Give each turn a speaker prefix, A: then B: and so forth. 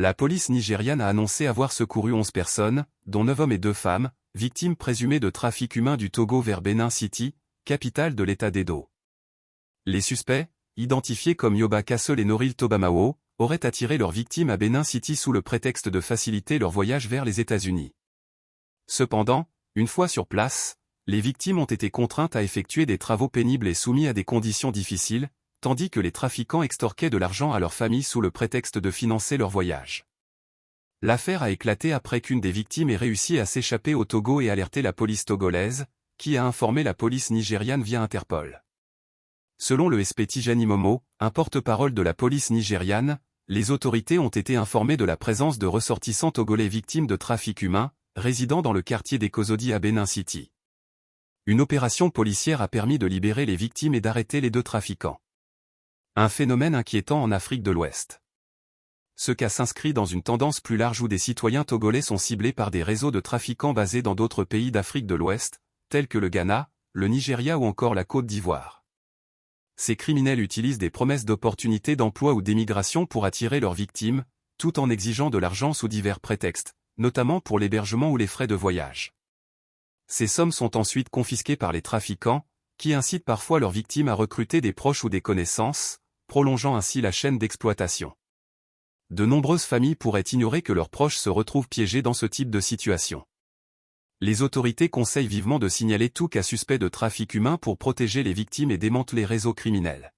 A: La police nigériane a annoncé avoir secouru 11 personnes, dont 9 hommes et 2 femmes, victimes présumées de trafic humain du Togo vers Benin City, capitale de l'État d'Edo. Les suspects, identifiés comme Yoba Castle et Noril Tobamao, auraient attiré leurs victimes à Benin City sous le prétexte de faciliter leur voyage vers les États-Unis. Cependant, une fois sur place, les victimes ont été contraintes à effectuer des travaux pénibles et soumis à des conditions difficiles, tandis que les trafiquants extorquaient de l'argent à leurs familles sous le prétexte de financer leur voyage. L'affaire a éclaté après qu'une des victimes ait réussi à s'échapper au Togo et alerter la police togolaise, qui a informé la police nigériane via Interpol. Selon le SP Tijani Momo, un porte-parole de la police nigériane, les autorités ont été informées de la présence de ressortissants togolais victimes de trafic humain, résidant dans le quartier des Kozodi à Benin City. Une opération policière a permis de libérer les victimes et d'arrêter les 2 trafiquants. Un phénomène inquiétant en Afrique de l'Ouest. Ce cas s'inscrit dans une tendance plus large où des citoyens togolais sont ciblés par des réseaux de trafiquants basés dans d'autres pays d'Afrique de l'Ouest, tels que le Ghana, le Nigeria ou encore la Côte d'Ivoire. Ces criminels utilisent des promesses d'opportunités d'emploi ou d'émigration pour attirer leurs victimes, tout en exigeant de l'argent sous divers prétextes, notamment pour l'hébergement ou les frais de voyage. Ces sommes sont ensuite confisquées par les trafiquants, qui incitent parfois leurs victimes à recruter des proches ou des connaissances, prolongeant ainsi la chaîne d'exploitation. De nombreuses familles pourraient ignorer que leurs proches se retrouvent piégés dans ce type de situation. Les autorités conseillent vivement de signaler tout cas suspect de trafic humain pour protéger les victimes et démanteler les réseaux criminels.